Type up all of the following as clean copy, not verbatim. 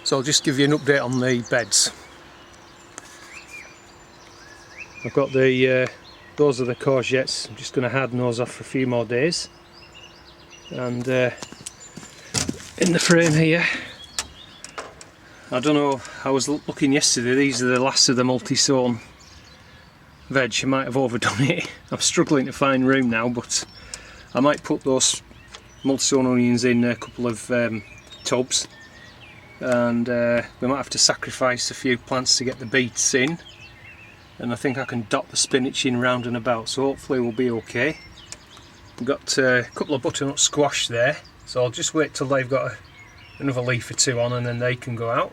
So I'll just give you an update on the beds. I've got the those are the courgettes. I'm just going to harden those off for a few more days. And in the frame here, I don't know, I was looking yesterday, these are the last of the multi-sown veg. I might have overdone it. I'm struggling to find room now, but I might put those multi-sown onions in a couple of tubs, and we might have to sacrifice a few plants to get the beets in, and I think I can dot the spinach in round and about, so hopefully we'll be okay. We've got a couple of butternut squash there, so I'll just wait till they've got another leaf or two on and then they can go out.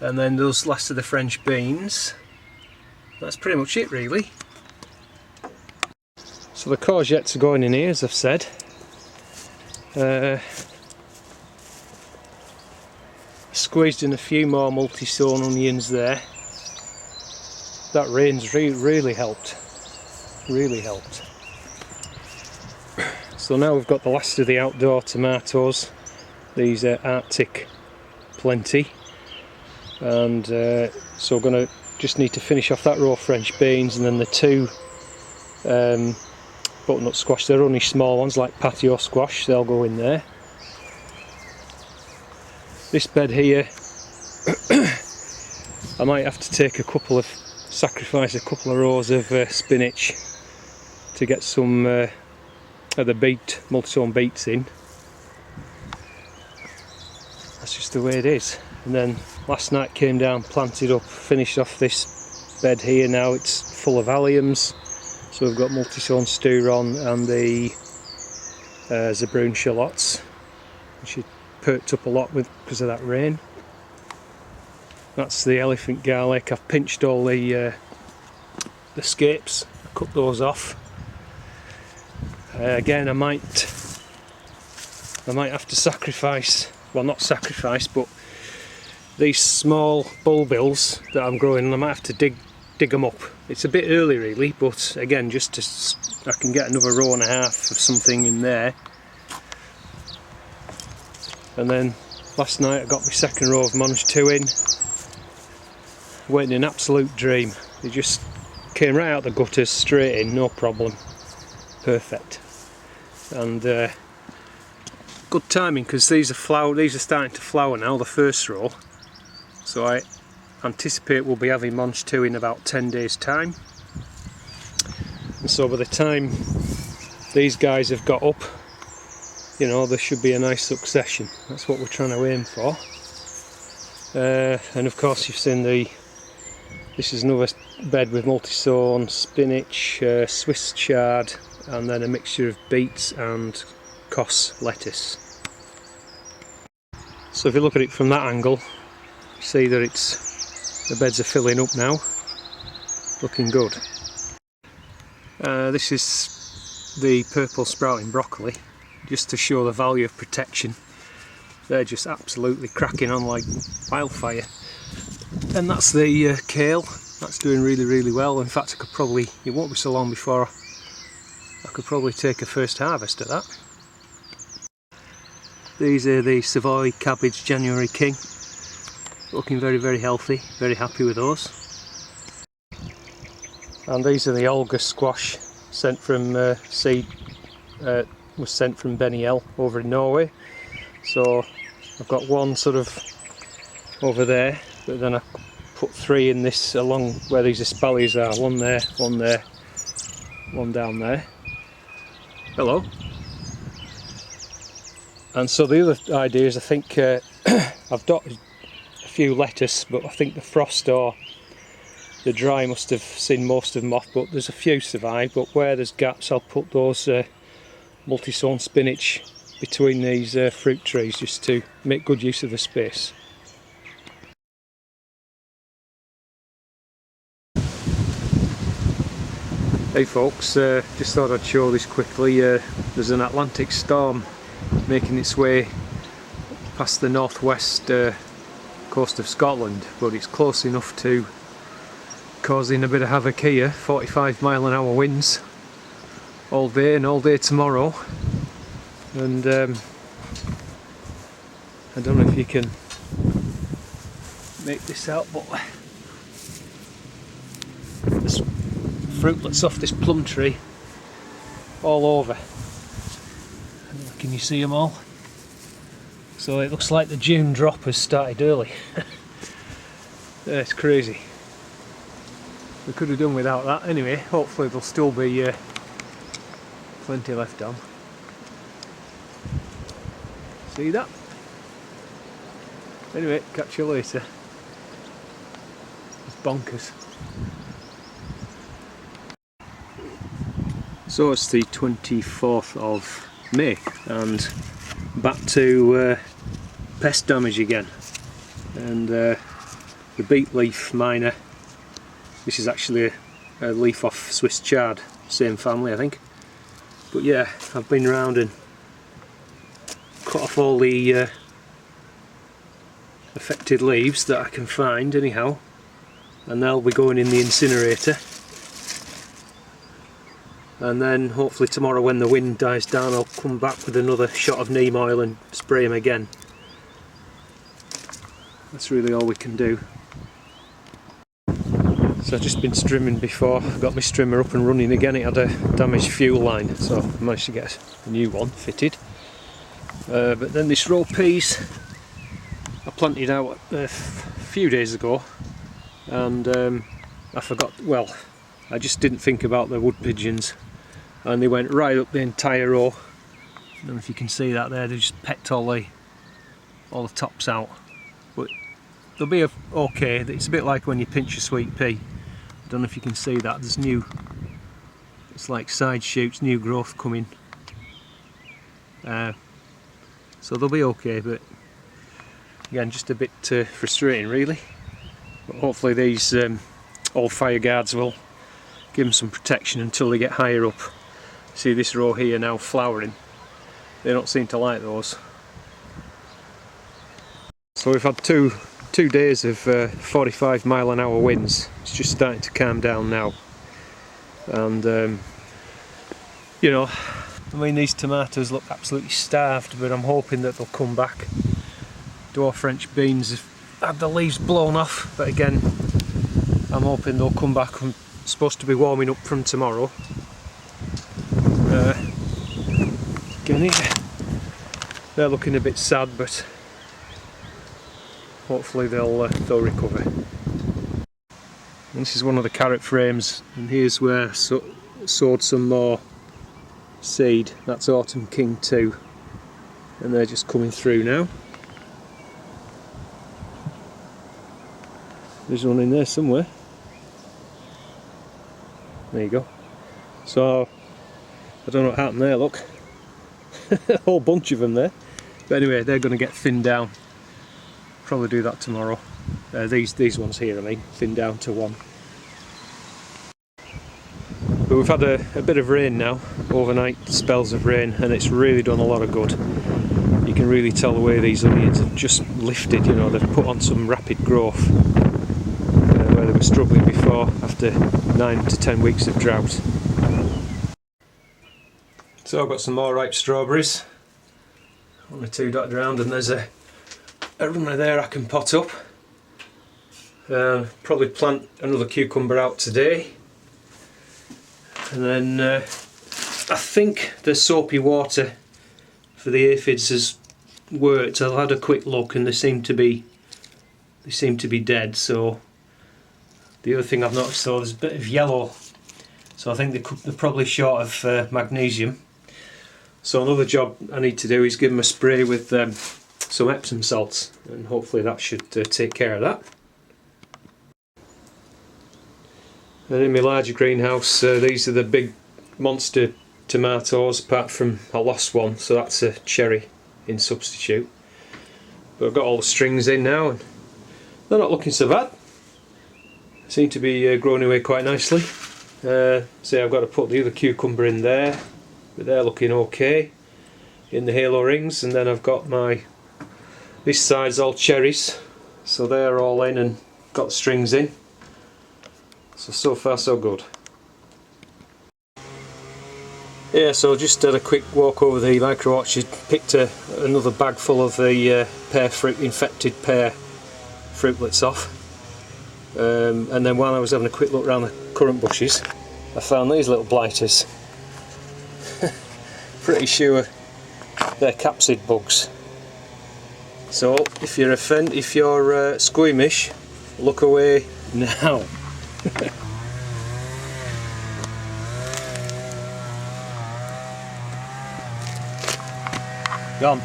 And then those last of the French beans. That's pretty much it really. So the courgettes are going in here, as I've said. Squeezed in a few more multi-sown onions there. That rain's really helped. Really helped. So now we've got the last of the outdoor tomatoes. These are Arctic Plenty. And so we're going to just need to finish off that row of French beans, and then the two butternut squash. They're only small ones like patio squash, they'll go in there. This bed here, I might have to take sacrifice a couple of rows of spinach to get some of the beet, multi-sown beets in. That's just the way it is. And then last night came down, planted up, finished off this bed here. Now it's full of alliums, so we've got multi-sown stewron and the zabroon shallots, which perked up a lot because of that rain. That's the elephant garlic. I've pinched all the scapes, cut those off. Again, I might have to sacrifice, well, not sacrifice, but these small bulbils that I'm growing, I might have to dig them up. It's a bit early really, but again, I can get another row and a half of something in there. And then last night I got my second row of Monge 2 in. Went in an absolute dream. It just came right out the gutters, straight in, no problem. Perfect. And good timing, because these are starting to flower now, the first row. So I anticipate we'll be having Monge 2 in about 10 days time. And so by the time these guys have got up, you know, there should be a nice succession. That's what we're trying to aim for. And of course you've seen this is another bed with multi-sown, spinach, Swiss chard, and then a mixture of beets and cos lettuce. So if you look at it from that angle, you see that the beds are filling up now, looking good. This is the purple sprouting broccoli, just to show the value of protection. They're just absolutely cracking on like wildfire. And that's the kale. That's doing really well. In fact, it won't be so long before I could probably take a first harvest of that. These are the Savoy cabbage January King. Looking very healthy, very happy with those. And these are the Olga squash, sent from was sent from Beniel over in Norway. So I've got one sort of over there, but then I put 3 in this along where these espaliers are. One there, one down there. Hello. And so the other idea is, I think I've dotted a few lettuce, but I think the frost or the dry must have seen most of them off, but there's a few survived. But where there's gaps, I'll put those multi-sown spinach between these fruit trees, just to make good use of the space. Hey folks, just thought I'd show this quickly. There's an Atlantic storm making its way past the northwest coast of Scotland, but it's close enough to causing a bit of havoc here. 45-mile-an-hour winds all day and all day tomorrow. And I don't know if you can make this out, but there's fruitlets off this plum tree all over. Can you see them all? So it looks like the June drop has started early. Yeah, it's crazy. We could have done without that anyway. Hopefully there'll still be plenty left on. See that? Anyway, catch you later. It's bonkers. So it's the 24th of May and back to pest damage again. And the beet leaf miner, this is actually a leaf off Swiss chard, same family I think. But yeah, I've been around and cut off all the affected leaves that I can find anyhow, and they'll be going in the incinerator. And then hopefully tomorrow when the wind dies down I'll come back with another shot of neem oil and spray them again. That's really all we can do. So I've just been strimming before, I got my strimmer up and running again. It had a damaged fuel line, so I managed to get a new one fitted. But then this row peas I planted out a few days ago, and I forgot, well, I just didn't think about the wood pigeons, and they went right up the entire row. I don't know if you can see that there, they just pecked all the tops out. But they'll be okay. It's a bit like when you pinch a sweet pea. I don't know if you can see that, there's new, it's like side shoots, new growth coming. So they'll be okay, but again, just a bit frustrating really. But hopefully these old fire guards will give them some protection until they get higher up. See this row here now flowering, they don't seem to like those. So we've had two days of 45-mile-an-hour winds. It's just starting to calm down now, and you know, I mean, these tomatoes look absolutely starved, but I'm hoping that they'll come back. Dwarf French beans have had the leaves blown off, but again, I'm hoping they'll come back. I'm supposed to be warming up from tomorrow. Again, they're looking a bit sad, but hopefully they'll recover. And this is one of the carrot frames, and here's where I sowed some more seed. That's Autumn King 2, and they're just coming through now. There's one in there somewhere. There you go. So I don't know what happened there, look. A whole bunch of them there. But anyway, they're going to get thinned down. Probably do that tomorrow. These ones here, I mean, thinned down to one. But we've had a bit of rain now, overnight spells of rain, and it's really done a lot of good. You can really tell the way these onions have just lifted, you know, they've put on some rapid growth, where they were struggling before after 9 to 10 weeks of drought. So I've got some more ripe strawberries, one or two dotted around, and there's a runner there I can pot up. Probably plant another cucumber out today. And then I think the soapy water for the aphids has worked. I had a quick look and they seem to be dead. So the other thing I've noticed, so there's a bit of yellow, so I think they're probably short of magnesium. So another job I need to do is give them a spray with some Epsom salts, and hopefully that should take care of that. And in my larger greenhouse, these are the big monster tomatoes, apart from I lost one, so that's a cherry in substitute. But I've got all the strings in now and they're not looking so bad. Seem to be growing away quite nicely. So I've got to put the other cucumber in there, but they're looking okay in the halo rings. And then I've got this side's all cherries, so they're all in and got the strings in. So far so good. Yeah, so just had a quick walk over the micro orchard, picked another bag full of the pear fruit, infected pear fruitlets off. And then while I was having a quick look around the currant bushes, I found these little blighters. Pretty sure they're capsid bugs. So if you're squeamish, look away now. Gone.